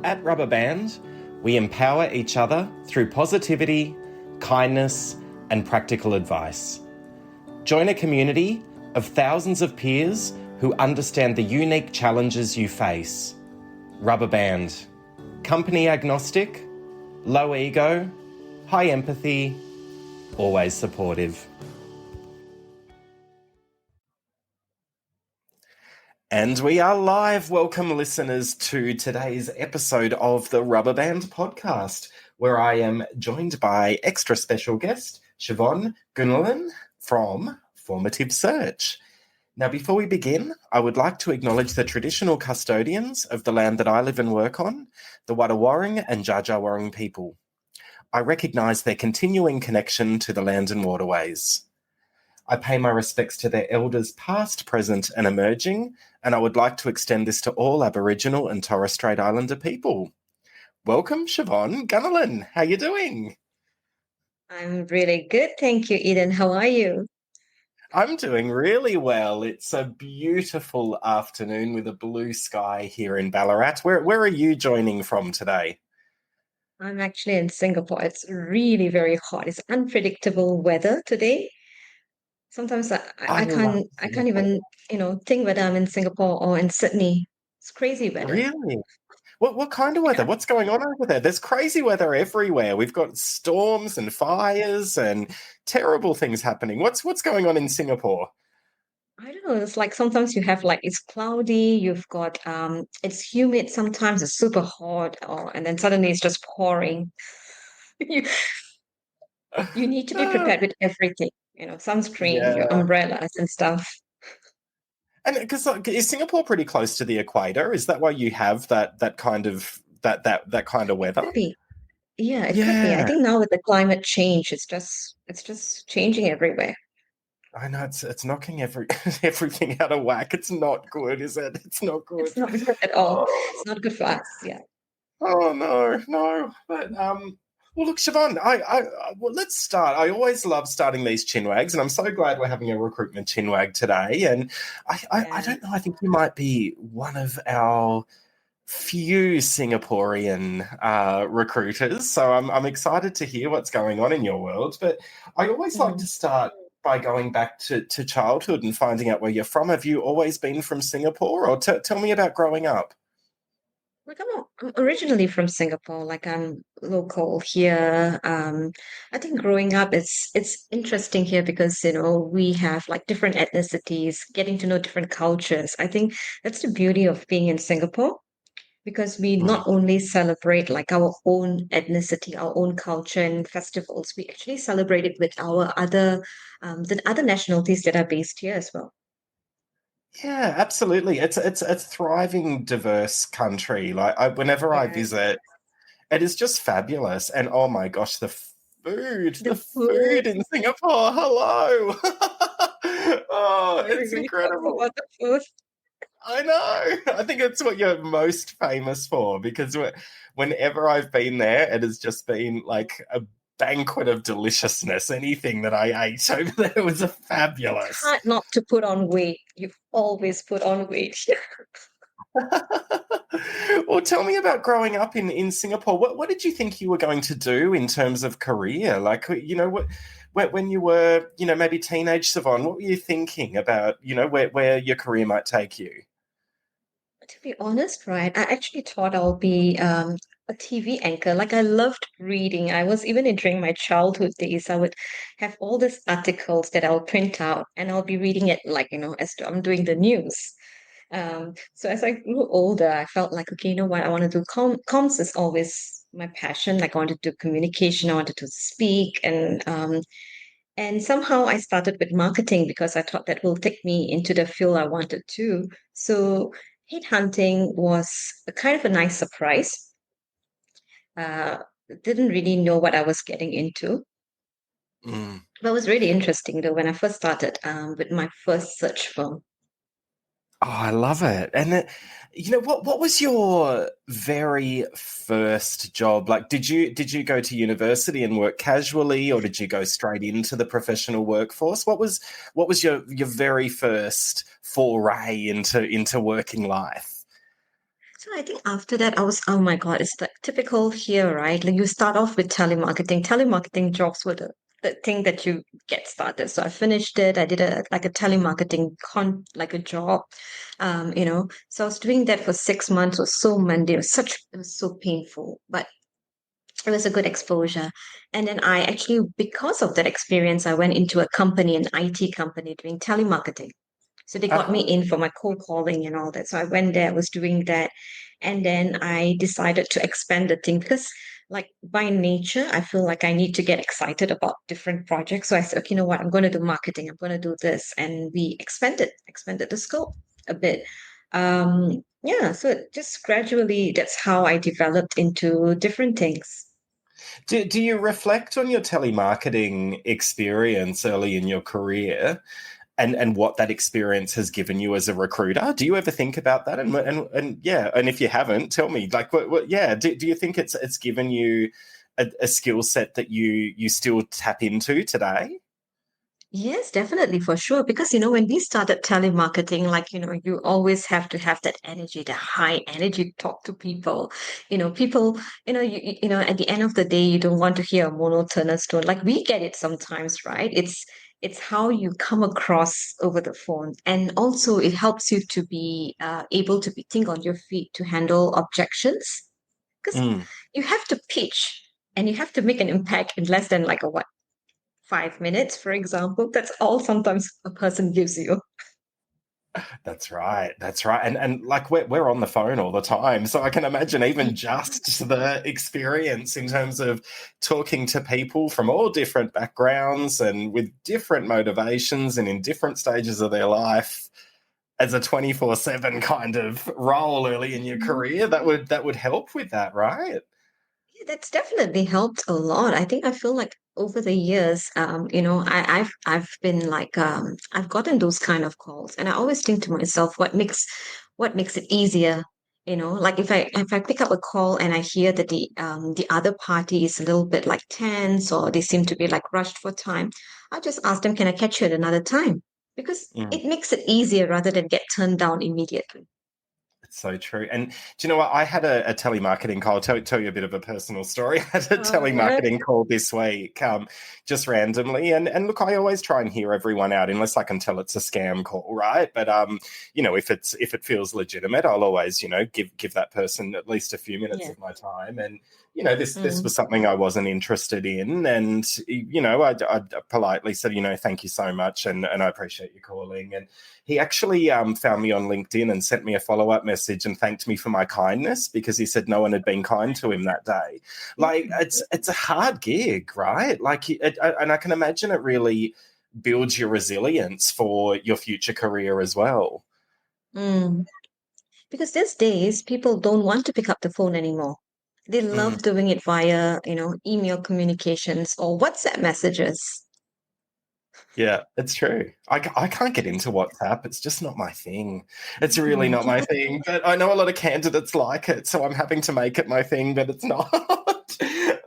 At Rubberband, we empower each other through positivity, kindness, and practical advice. Join a community of thousands of peers who understand the unique challenges you face. Rubberband. Company agnostic, low ego, high empathy, always supportive. And we are live. Welcome, listeners, to today's episode of the Rubberband podcast, where I am joined by extra special guest, Shivon Gunalan from Formative Search. Now, before we begin, I would like to acknowledge the traditional custodians of the land that I live and work on, the Wadawurrung and Dja Dja Wurrung people. I recognise their continuing connection to the land and waterways. I pay my respects to their elders past, present and emerging, and I would like to extend this to all Aboriginal and Torres Strait Islander people. Welcome, Shivon Gunalan. How are you doing? I'm really good, thank you, Eden. How are you? I'm doing really well. It's a beautiful afternoon with a blue sky here in Ballarat. Where are you joining from today? I'm actually in Singapore. It's really very hot. It's unpredictable weather today. Sometimes I love I can't Singapore. even, think whether I'm in Singapore or in Sydney. It's crazy weather. Really? What kind of weather? Yeah. What's going on over there? There's crazy weather everywhere. We've got storms and fires and terrible things happening. What's going on in Singapore? I don't know. It's like sometimes you have like it's cloudy, you've got it's humid, sometimes it's super hot, or and then suddenly it's just pouring. You you need to be Ah, prepared with everything, sunscreen, your yeah. umbrellas and stuff. And because is Singapore pretty close to the equator? Is that why you have that kind of that kind of It weather? could be. Yeah, it could be. I Yeah. think now with the climate change, it's just changing everywhere. I know it's knocking everything out of whack. It's not good, is it? It's not good. It's not good at all. Oh, It's not good for us. Yeah. oh no, no. But well, look, Siobhan, well, let's start. I always love starting these chinwags, and I'm so glad we're having a recruitment chinwag today. And I Yeah. don't know. I think you might be one of our few Singaporean recruiters, so I'm excited to hear what's going on in your world. But I always like to Mm. start by going back to childhood and finding out where you're from. Have you always been from Singapore, or tell me about growing up? Like I'm originally from Singapore. Like I'm local here. I think growing up, it's interesting here because we have like different ethnicities, getting to know different cultures. I think that's the beauty of being in Singapore, because we Mm. not only celebrate like our own ethnicity, our own culture and festivals, we actually celebrate it with our other the other nationalities that are based here as well. Yeah, absolutely. It's a thriving, diverse country. Whenever I Yes. visit, it is just fabulous. And oh my gosh, the The food, food in Singapore. Hello. Oh, it's everybody talks incredible. about the food. I know. I think it's what you're most famous for because whenever I've been there, it has just been like a banquet of deliciousness. Anything that I ate over there was a It's fabulous. hard not to put on weight. You've always put on weight. Well, tell me about growing up in Singapore. What did you think you were going to do in terms of career? Like, when you were, maybe teenage Savon, what were you thinking about, where your career might take you? To be honest, right, I actually thought I'll be a TV anchor. Like I loved reading. I was even during my childhood days, I would have all these articles that I'll print out and I'll be reading it like, as I'm doing the news. So as I grew older, I felt like, okay, you know what, I want to do comms is always my passion. Like I wanted to do communication, I wanted to speak, and somehow I started with marketing because I thought that will take me into the field I wanted to. So headhunting was a kind of a nice surprise. Uh, didn't really know what I was getting into. Mm. But it was really interesting though when I first started with my first search firm. Oh, I love it. And what was your very first job? Like, did you go to university and work casually, or did you go straight into the professional workforce? What was your very first foray into working life? So I think after that, I was, oh my God, it's like typical here, right? Like you start off with telemarketing. Telemarketing jobs were the thing that you get started. So I finished it. I did a like a telemarketing like a job, So I was doing that for 6 months. It was so mundane. It was so painful, but it was a good exposure. And then I actually, because of that experience, I went into a company, an IT company doing telemarketing. So they got me Uh-huh. in for my cold calling and all that. So I went there, I was doing that. And then I decided to expand the thing because, like, by nature, I feel like I need to get excited about different projects. So I said, okay, you know what? I'm going to do marketing. I'm going to do this. And we expanded the scope a bit. Yeah. So just gradually, that's how I developed into different things. Do you reflect on your telemarketing experience early in your career and what that experience has given you as a recruiter? Do you ever think about that? And yeah, and if you haven't, tell me. Like, yeah, do you think it's given you a skill set that you still tap into today? Yes, definitely, for sure. Because, when we started telemarketing, like, you always have to have that energy, the high energy to talk to people. People, at the end of the day, you don't want to hear a monotonous tone. Like we get it sometimes, right? It's how you come across over the phone. And also it helps you to be able to be think on your feet to handle objections. Because Mm. you have to pitch and you have to make an impact in less than like a what? 5 minutes, for example. That's all sometimes a person gives you. That's right. That's right. And like we're on the phone all the time. So I can imagine even just the experience in terms of talking to people from all different backgrounds and with different motivations and in different stages of their life as a 24/7 kind of role early in your Mhm. career, that would help with that, right? Yeah, that's definitely helped a lot. I think I feel like over the years, I've been like I've gotten those kind of calls, and I always think to myself, what makes it easier? Like if I pick up a call and I hear that the other party is a little bit like tense or they seem to be like rushed for time, I just ask them, can I catch you at another time? Because Mm. it makes it easier rather than get turned down immediately. It's so true. And do you know what? I had a telemarketing call. Tell you a bit of a personal story. I had a All right. telemarketing call this week, just randomly. And look, I always try and hear everyone out, unless I can tell it's a scam call, right? But if it feels legitimate, I'll always, give that person at least a few minutes Yeah. of my time. And this Mm. was something I wasn't interested in, and I politely said, thank you so much, and I appreciate you calling. And he actually found me on LinkedIn and sent me a follow up message and thanked me for my kindness because he said no one had been kind to him that day. Like it's a hard gig, right? And I can imagine it really builds your resilience for your future career as well. Mm. Because these days, people don't want to pick up the phone anymore. They Mm. love doing it via, email communications or WhatsApp messages. Yeah, it's true. I can't get into WhatsApp. It's just not my thing. It's really Mm. not my thing. But I know a lot of candidates like it, so I'm having to make it my thing, but it's not. It's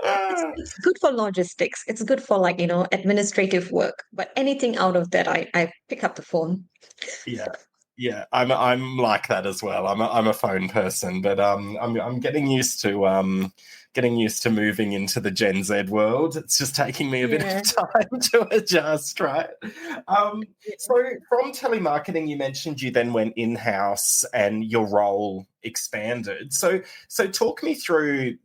Ah. it's good for logistics. It's good for like, administrative work. But anything out of that, I pick up the phone. Yeah, yeah, I'm like that as well. I'm a phone person, but I'm getting used to moving into the Gen Z world. It's just taking me a bit Yeah. of time to adjust, right? So from telemarketing, you mentioned you then went in house and your role expanded. So talk me through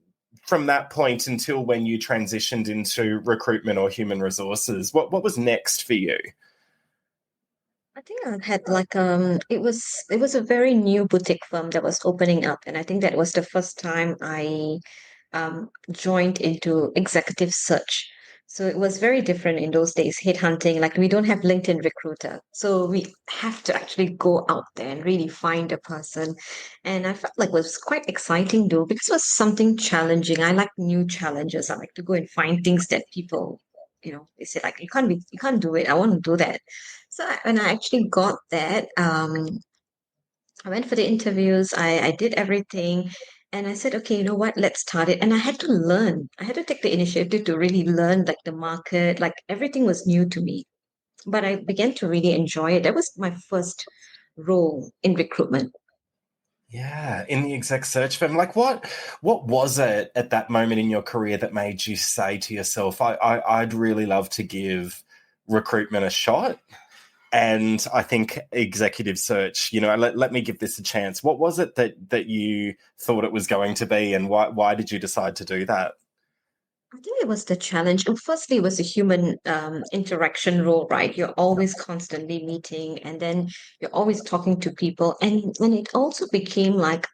from that point until when you transitioned into recruitment or human resources. What was next for you? I think I had like it was a very new boutique firm that was opening up, and I think that was the first time I joined into executive search. So it was very different in those days, headhunting. Like we don't have LinkedIn Recruiter, so we have to actually go out there and really find a person. And I felt like it was quite exciting though, because it was something challenging. I like new challenges. I like to go and find things that people, they say like you can't do it. I want to do that. So when I actually got that, I went for the interviews. I did everything, and I said, okay, you know what? Let's start it. And I had to learn. I had to take the initiative to really learn like the market. Like everything was new to me, but I began to really enjoy it. That was my first role in recruitment. Yeah, in the exec search firm, like what was it at that moment in your career that made you say to yourself, I'd really love to give recruitment a shot? And I think executive search, let me give this a chance. What was it that you thought it was going to be, and why did you decide to do that? I think it was the challenge. And firstly, it was a human interaction role, right? You're always constantly meeting, and then you're always talking to people. And it also became like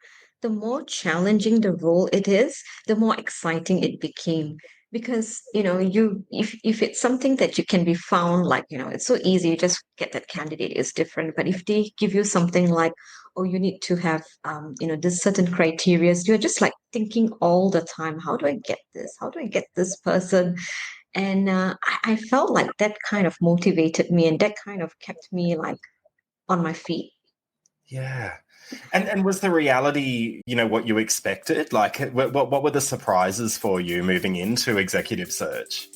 the more challenging the role it is, the more exciting it became. Because, if it's something that you can be found, like, it's so easy, you just get that candidate is different. But if they give you something like, oh, you need to have, this certain criteria. You're just like thinking all the time, how do I get this? How do I get this person? And I felt like that kind of motivated me and that kind of kept me like on my feet. Yeah. And was the reality, what you expected? Like, what were the surprises for you moving into executive search?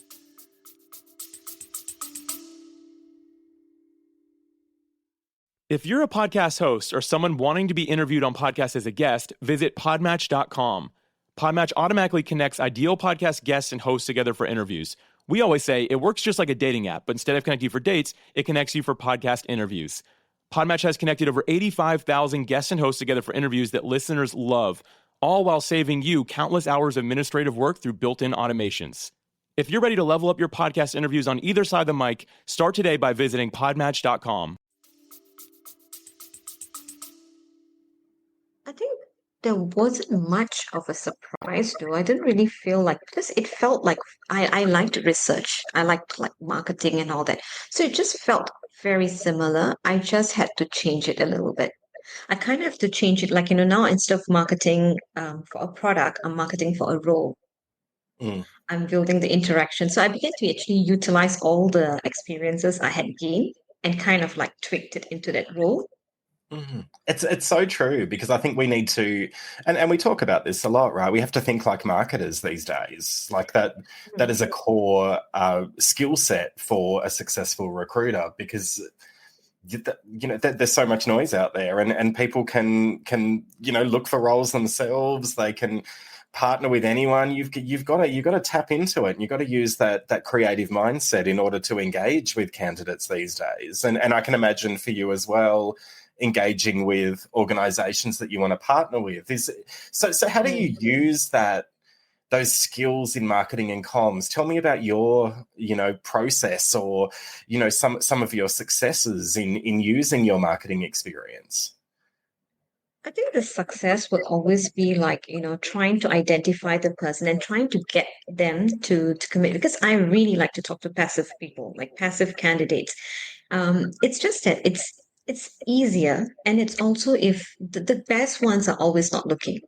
If you're a podcast host or someone wanting to be interviewed on podcasts as a guest, visit podmatch.com. Podmatch automatically connects ideal podcast guests and hosts together for interviews. We always say it works just like a dating app, but instead of connecting you for dates, it connects you for podcast interviews. Podmatch has connected over 85,000 guests and hosts together for interviews that listeners love, all while saving you countless hours of administrative work through built-in automations. If you're ready to level up your podcast interviews on either side of the mic, start today by visiting podmatch.com. I think there wasn't much of a surprise though. I didn't really feel like because it felt like I liked research. I liked like marketing and all that. So it just felt very similar. I just had to change it a little bit. I kind of have to change it like, now instead of marketing for a product, I'm marketing for a role. Mm. I'm building the interaction. So I began to actually utilize all the experiences I had gained and kind of like tweaked it into that role. Mhm. It's so true because I think we need to, and we talk about this a lot, right? We have to think like marketers these days. Like that is a core skill set for a successful recruiter because there's so much noise out there, and people can look for roles themselves. They can partner with anyone. You've got to tap into it. And you've got to use that creative mindset in order to engage with candidates these days. And I can imagine for you as well, engaging with organizations that you want to partner with is so how do you Mm. use those skills in marketing and comms? Tell me about your process, or some of your successes in using your marketing experience. I think the success will always be like, trying to identify the person and trying to get them to commit because I really like to talk to passive people, like passive candidates. It's just that it's easier and it's also if the best ones are always not looking.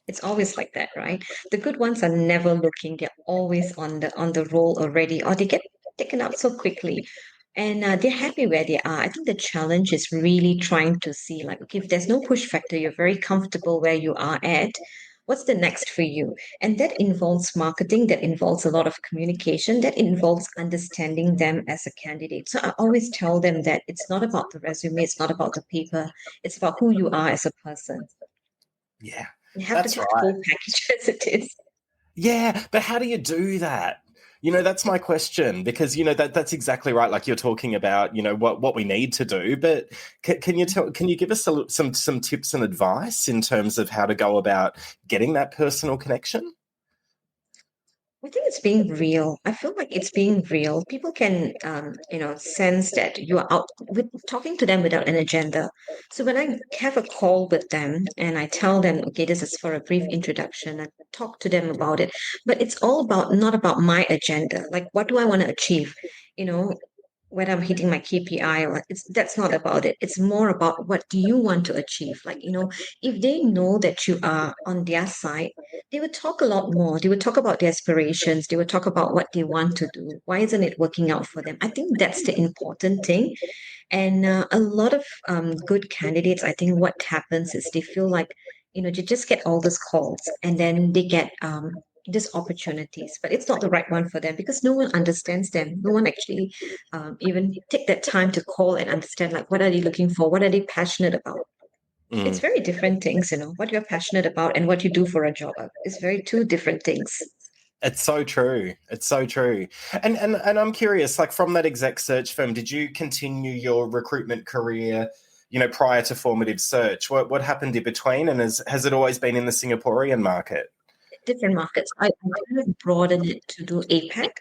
It's always like that, right? The good ones are never looking. They're always on the roll already, or they get taken up so quickly. And they're happy where they are. I think the challenge is really trying to see, like, okay, if there's no push factor, you're very comfortable where you are at. What's the next for you? And that involves marketing, that involves a lot of communication, that involves understanding them as a candidate. So I always tell them that it's not about the resume, it's not about the paper, it's about who you are as a person. Yeah, You have to that's take the right. full package as it is. Yeah, but how do you do that? That's my question, because that's exactly right. Like you're talking about, what we need to do, but can you give us some tips and advice in terms of how to go about getting that personal connection? I think it's being real. I feel like it's being real. People can, sense that you are out with talking to them without an agenda. So when I have a call with them and I tell them, okay, this is for a brief introduction, I talk to them about it, but it's all about not about my agenda. Like, what do I want to achieve? You know, whether I'm hitting my KPI or it's that's not about it. It's more about what do you want to achieve. Like, if they know that you are on their side, they would talk a lot more. They would talk about their aspirations. They would talk about what they want to do. Why isn't it working out for them? I think that's the important thing. And a lot of good candidates, I think what happens is they feel like, they just get all these calls and then they get these opportunities, but it's not the right one for them because no one understands them. No one actually even take that time to call and understand like what are they looking for? What are they passionate about? It's very different things, what you're passionate about and what you do for a job is very two different things. It's so true. It's so true. And I'm curious, like from that exec search firm, did you continue your recruitment career, prior to Formative Search? What happened in between, and has it always been in the Singaporean market? Different markets. I kind of broadened it to do APAC.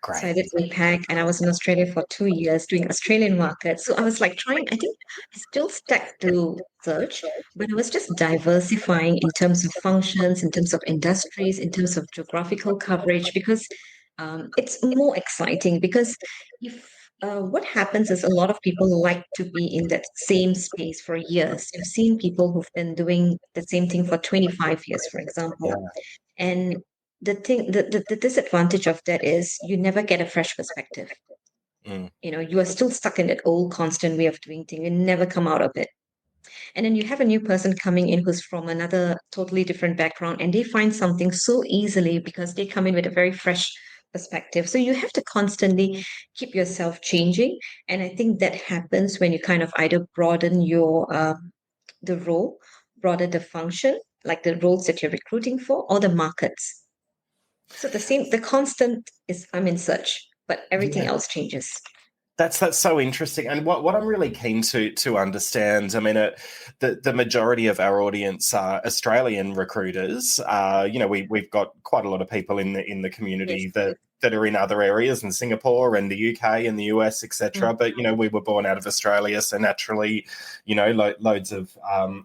So I Great. did APAC and I was in Australia for 2 years doing Australian markets. So I was like I think I still stuck to search, but I was just diversifying in terms of functions, in terms of industries, in terms of geographical coverage, because it's more exciting. Because if what happens is a lot of people like to be in that same space for years. You've seen people who've been doing the same thing for 25 years, for example. Yeah. And the disadvantage of that is you never get a fresh perspective. Mm. You are still stuck in that old constant way of doing things. You never come out of it. And then you have a new person coming in who's from another totally different background, and they find something so easily because they come in with a very fresh perspective. So you have to constantly keep yourself changing. And I think that happens when you kind of either broaden your the role, broaden the function, like the roles that you're recruiting for, or the markets. So the constant is I'm in search, but everything else changes. That's so interesting, and what I'm really keen to understand. I mean, the majority of our audience are Australian recruiters. We've got quite a lot of people in the community Yes. that are in other areas, in Singapore and the UK and the US, etc. But we were born out of Australia, so naturally, loads of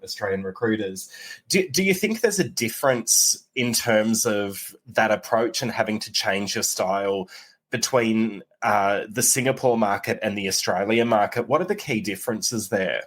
Australian recruiters. Do you think there's a difference in terms of that approach and having to change your style between the Singapore market and the Australian market? What are the key differences there?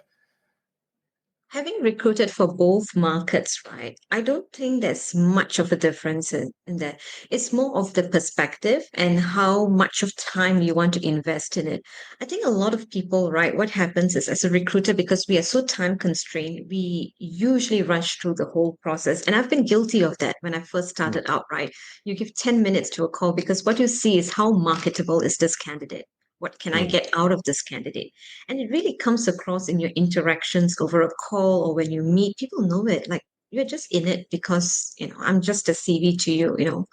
Having recruited for both markets, right, I don't think there's much of a difference in that. It's more of the perspective and how much of time you want to invest in it. I think a lot of people, right, what happens is as a recruiter, because we are so time constrained, we usually rush through the whole process. And I've been guilty of that when I first started out, right? You give 10 minutes to a call because what you see is how marketable is this candidate? What can I get out of this candidate? And it really comes across in your interactions over a call or when you meet. People know it. Like you're just in it because, I'm just a CV to you.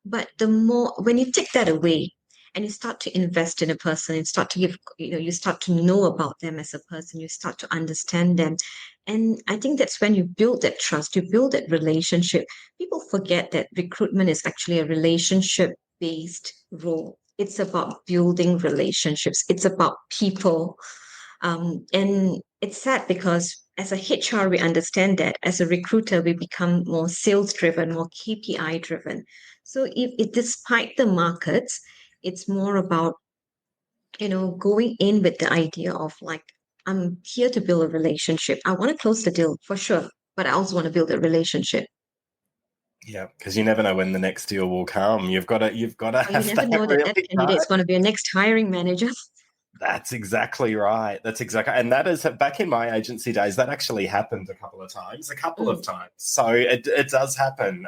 But the more, when you take that away and you start to invest in a person and start to give, you start to know about them as a person, you start to understand them. And I think that's when you build that trust, you build that relationship. People forget that recruitment is actually a relationship based role. It's about building relationships. It's about people. And it's sad because as a HR, we understand that. As a recruiter, we become more sales driven, more KPI driven. So despite the markets, it's more about, going in with the idea of like, I'm here to build a relationship. I want to close the deal for sure, but I also want to build a relationship. Yeah, because you never know when the next deal will come. You've got to You have never that know that really candidate is going to be your next hiring manager. That's exactly right. And that is back in my agency days. That actually happened a couple of times. So it does happen.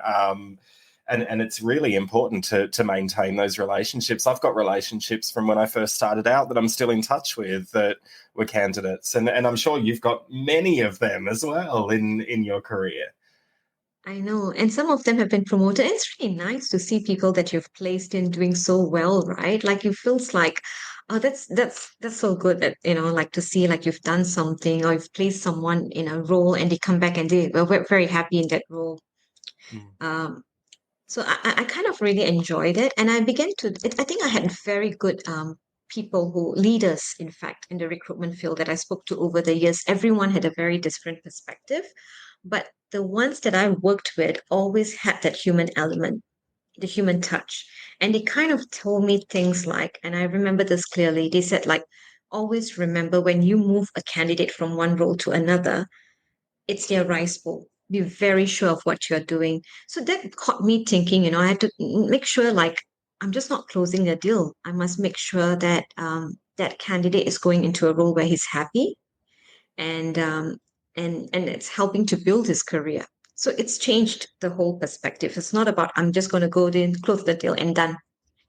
And it's really important to maintain those relationships. I've got relationships from when I first started out that I'm still in touch with that were candidates, and I'm sure you've got many of them as well in your career. I know. And some of them have been promoted. And it's really nice to see people that you've placed in doing so well, right? Like it feels like, oh, that's so good that, like to see like you've done something or you've placed someone in a role and they come back and they were very happy in that role. Um, so I kind of really enjoyed it. And I I think I had very good people leaders, in fact, in the recruitment field that I spoke to over the years. Everyone had a very different perspective. But the ones that I worked with always had that human element, the human touch. And they kind of told me things like, and I remember this clearly, they said, like, always remember when you move a candidate from one role to another, it's their rice bowl. Be very sure of what you're doing. So that caught me thinking, I had to make sure, like, I'm just not closing the deal. I must make sure that that candidate is going into a role where he's happy and and it's helping to build his career. So it's changed the whole perspective. It's not about I'm just going to go in, close the deal, and done.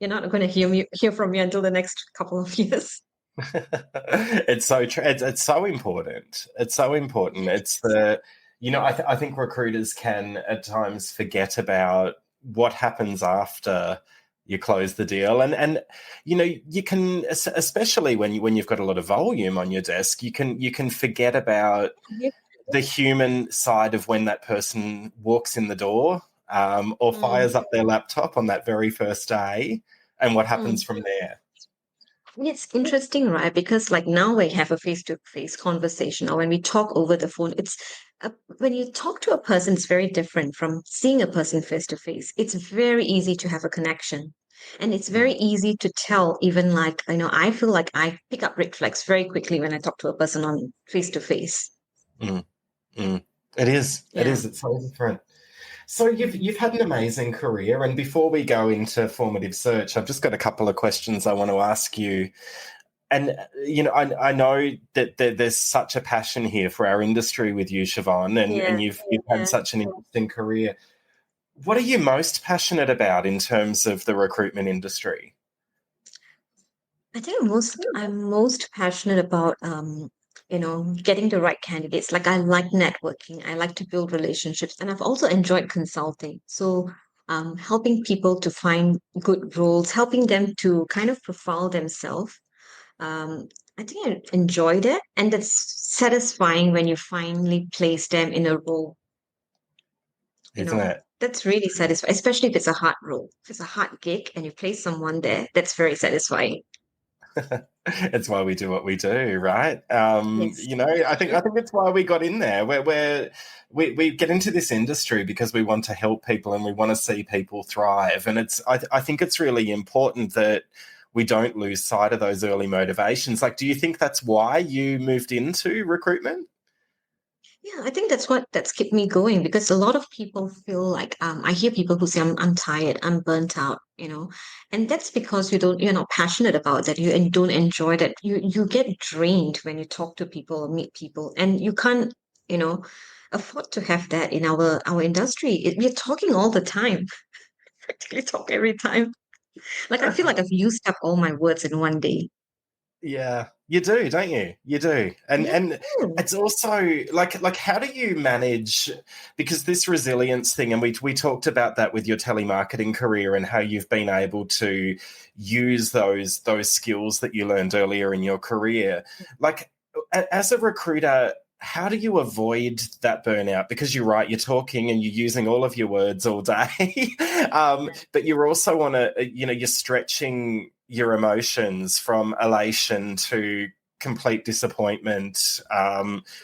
You're not going to hear from me until the next couple of years. It's so true. It's so important. It's so important. It's the, I think recruiters can at times forget about what happens after you close the deal, and you can, especially when you've got a lot of volume on your desk, you can forget about Yeah. the human side of when that person walks in the door, or Mm, fires up their laptop on that very first day, and what happens mm. from there. It's interesting, right? Because like now we have a face-to-face conversation, or when we talk over the phone, when you talk to a person, it's very different from seeing a person face-to-face. It's very easy to have a connection. And it's very Mm, easy to tell, even like, I feel like I pick up red flags very quickly when I talk to a person on face-to-face. mm, mm. It is. It Yeah. is. It's so different. So you've had an amazing career, and before we go into formative search, I've just got a couple of questions I want to ask you. And I know that there's such a passion here for our industry with you, Siobhan, and Yeah. you've had Yeah. such an interesting career. What are you most passionate about in terms of the recruitment industry? I think I'm most passionate about getting the right candidates. Like I like networking, I like to build relationships, and I've also enjoyed consulting. So helping people to find good roles, helping them to kind of profile themselves. Um, I think I enjoyed it, and that's satisfying when you finally place them in a role, you Isn't know. it? That's really satisfying, especially if it's a hard role. If it's a hard gig and you place someone there, that's very satisfying. It's why we do what we do, right? Yes. I think it's why we got in there. We get into this industry because we want to help people and we want to see people thrive. And I think it's really important that we don't lose sight of those early motivations. Like, do you think that's why you moved into recruitment? Yeah, I think that's kept me going because a lot of people feel like I hear people who say I'm tired, I'm burnt out, and that's because you're not passionate about that. You and don't enjoy that. You get drained when you talk to people or meet people, and you can't you know afford to have that in our industry. We're talking all the time, practically talk every time. Like I feel like I've used up all my words in one day. Yeah, you do, don't you? You do. And Yeah. and it's also like how do you manage, because this resilience thing, and we talked about that with your telemarketing career and how you've been able to use those skills that you learned earlier in your career. Like, as a recruiter, how do you avoid that burnout? Because you're right, you're talking and you're using all of your words all day, but you're also on you're stretching your emotions from elation to complete disappointment,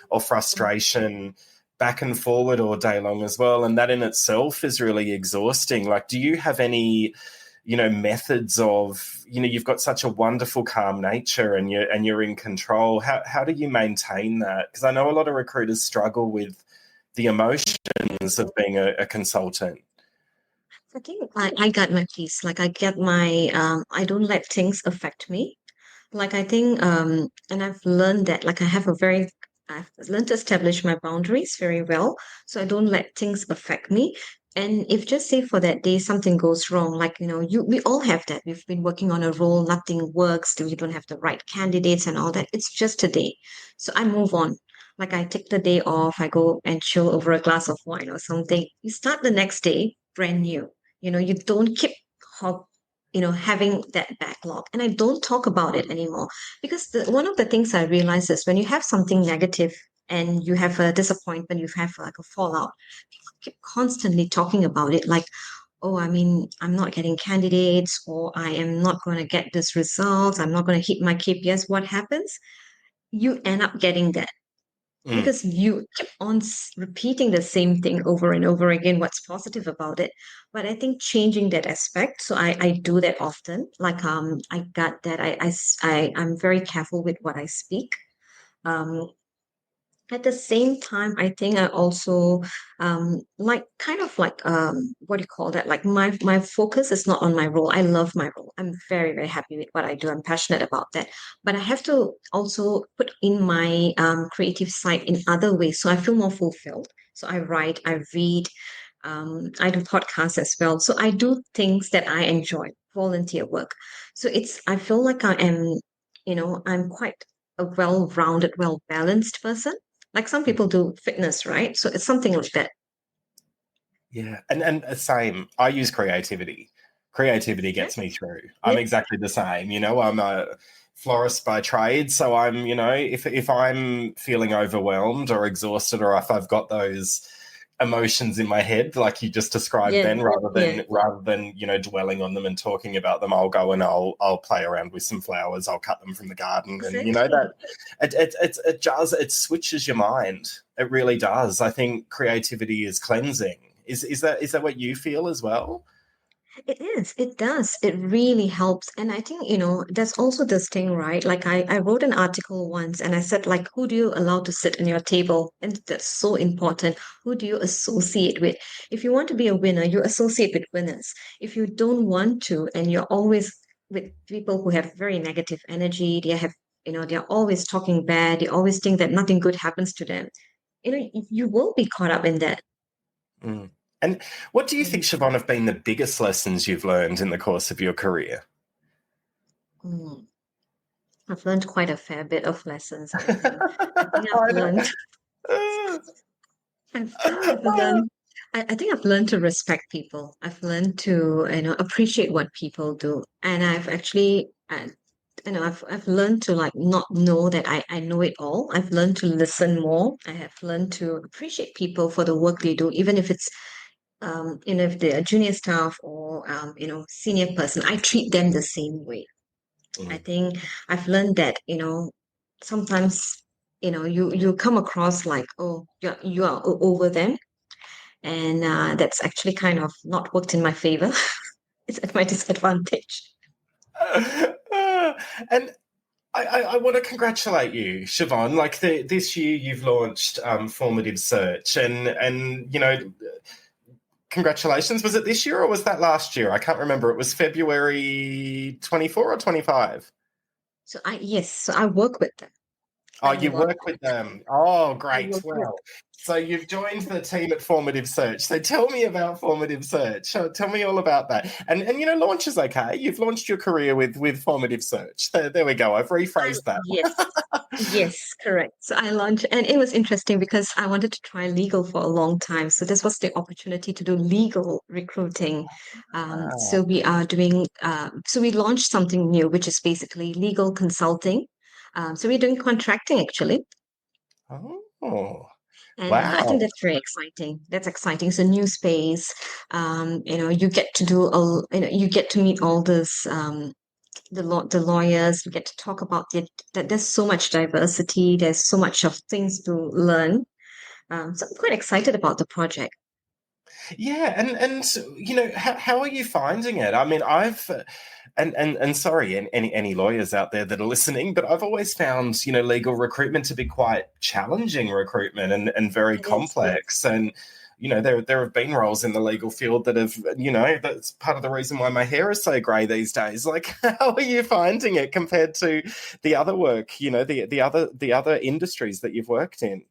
or frustration, back and forward all day long as well. And that in itself is really exhausting. Like, do you have any, methods of, you've got such a wonderful calm nature and you're in control. How do you maintain that? Because I know a lot of recruiters struggle with the emotions of being a consultant. I think I got my peace. Like I get my I don't let things affect me. Like I think and I've learned that like I've learned to establish my boundaries very well. So I don't let things affect me. And if just say for that day something goes wrong, like we all have that. We've been working on a role, nothing works, we don't have the right candidates and all that. It's just a day. So I move on. Like I take the day off, I go and chill over a glass of wine or something. You start the next day brand new. You don't keep ho- having that backlog. And I don't talk about it anymore because one of the things I realize is when you have something negative and you have a disappointment, you have like a fallout, people keep constantly talking about it like, oh, I mean, I'm not getting candidates or I am not going to get this result. I'm not going to hit my KPIs. What happens? You end up getting that Mm, because you keep on repeating the same thing over and over again. What's positive about it? But I think changing that aspect, so I do that often. Like I got that I'm very careful with what I speak. um at the same time, I think I also like kind of like what do you call that? Like my focus is not on my role. I love my role. I'm very, very happy with what I do. I'm passionate about that. But I have to also put in my creative side in other ways. So I feel more fulfilled. So I write, I read, I do podcasts as well. So I do things that I enjoy, volunteer work. So I feel like I am I'm quite a well-rounded, well-balanced person. Like some people do fitness, right? So it's something like that. Yeah, and same. I use creativity. Creativity Yeah. gets me through. I'm Yeah. exactly the same. I'm a florist by trade, so if I'm feeling overwhelmed or exhausted, or if I've got those emotions in my head, like you just described, Yeah. then rather Yeah. than dwelling on them and talking about them, I'll go and I'll play around with some flowers. I'll cut them from the garden, and Exactly. that it switches your mind. It really does. I think creativity is cleansing. Is that what you feel as well? It is. It does. It really helps. And I think, there's also this thing, right? Like I wrote an article once and I said, like, who do you allow to sit in your table? And that's so important. Who do you associate with? If you want to be a winner, you associate with winners. If you don't want to, and you're always with people who have very negative energy, they're always talking bad, they always think that nothing good happens to them. You will be caught up in that. Mm. And what do you think, Siobhan, have been the biggest lessons you've learned in the course of your career? Mm. I've learned quite a fair bit of lessons, I think. I think I've I know. learned, I've learned, I think I've learned to respect people. I've learned to, appreciate what people do. And I've actually, I've learned to like not know that I know it all. I've learned to listen more. I have learned to appreciate people for the work they do, even if it's, if they're a junior staff or, senior person, I treat them the same way. I Mm. think I've learned that, sometimes, you come across like, oh, you are over them. And that's actually kind of not worked in my favor. It's at my disadvantage. And I want to congratulate you, Siobhan. Like this year, you've launched Formative Search, and congratulations. Was it this year or was that last year? I can't remember. It was February 24 or 25. Yes, so I work with them. Oh, I you work work with them. Oh, I great. work with Well, so you've joined the team at Formative Search. So tell me about Formative Search. Tell me all about that. And launch is okay. You've launched your career with Formative Search. There we go. I've rephrased that. Yes, yes, correct. So I launched, and it was interesting because I wanted to try legal for a long time. So this was the opportunity to do legal recruiting. Ah. So we are doing, so we launched something new, which is basically legal consulting. So we're doing contracting actually. Oh, And I think wow. that's very exciting. That's exciting. It's a new space. You get to do you get to meet all this the lawyers. We get to talk about it. That there's so much diversity. There's so much of things to learn. So I'm quite excited about the project. Yeah, and how are you finding it? I mean, I've and sorry, any lawyers out there that are listening, but I've always found legal recruitment to be quite challenging recruitment and very It is, yes. complex. And there have been roles in the legal field that have that's part of the reason why my hair is so grey these days. Like, how are you finding it compared to the other work? The other industries that you've worked in.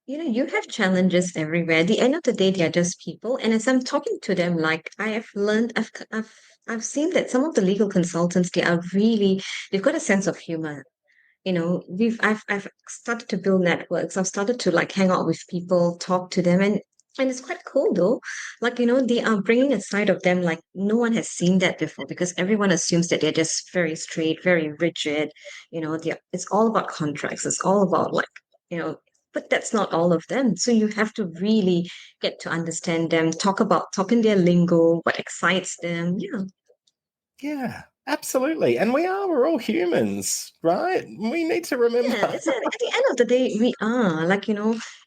You have challenges everywhere. At the end of the day, they're just people. And as I'm talking to them, like I have learned, I've seen that some of the legal consultants, they've got a sense of humor. I've started to build networks. I've started to like hang out with people, talk to them, and it's quite cool though. Like they are bringing a side of them like no one has seen that before because everyone assumes that they're just very straight, very rigid. It's all about contracts. It's all about like you know. But that's not all of them. So you have to really get to understand them, talk in their lingo, what excites them. Yeah. Yeah, absolutely. And we're all humans, right? We need to Yeah, remember. it's at the end of the day, we are like,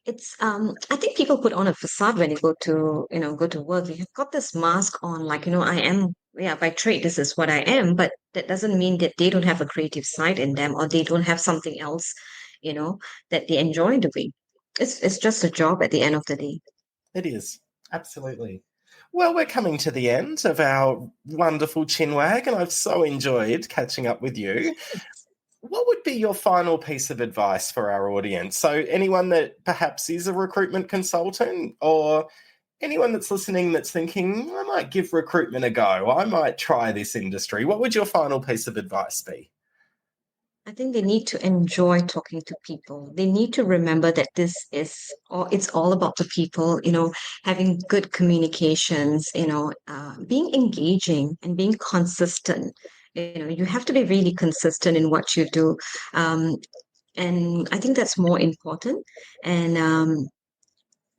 it's I think people put on a facade when you go to work. You've got this mask on, like, I am, yeah, by trade, this is what I am, but that doesn't mean that they don't have a creative side in them or they don't have something else, you know, that they enjoy doing. It's just a job at the end of the day. It is, absolutely. Well, we're coming to the end of our wonderful Chinwag, and I've so enjoyed catching up with you. What would be your final piece of advice for our audience? So, anyone that perhaps is a recruitment consultant or anyone that's listening that's thinking, I might give recruitment a go, I might try this industry, what would your final piece of advice be? I think they need to enjoy talking to people. They need to remember that it's all about the people, having good communications, being engaging and being consistent. You have to be really consistent in what you do. Um, and I think that's more important.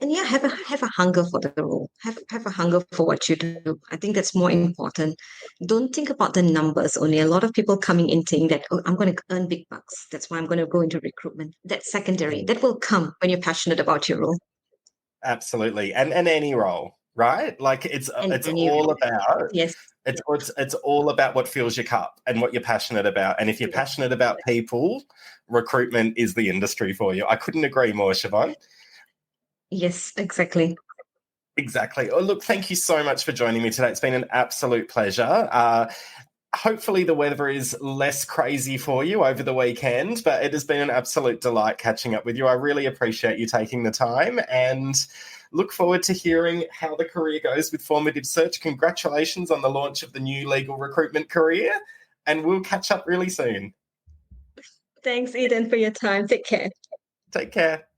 And yeah, have a hunger for the role. Have a hunger for what you do. I think that's more important. Don't think about the numbers only. A lot of people coming in saying that, oh, I'm going to earn big bucks. That's why I'm going to go into recruitment. That's secondary. That will come when you're passionate about your role. Absolutely. And any role, right? Like it's And all about yes, it's all about what fills your cup and what you're passionate about. And if you're passionate about people, recruitment is the industry for you. I couldn't agree more, Shivon. yes, exactly. Exactly. Oh, look, thank you so much for joining me today. It's been an absolute pleasure. Hopefully the weather is less crazy for you over the weekend, but it has been an absolute delight catching up with you. I really appreciate you taking the time and look forward to hearing how the career goes with Formative Search. Congratulations on the launch of the new legal recruitment career, and we'll catch up really soon. Thanks, Eden, for your time. Take care. Take care.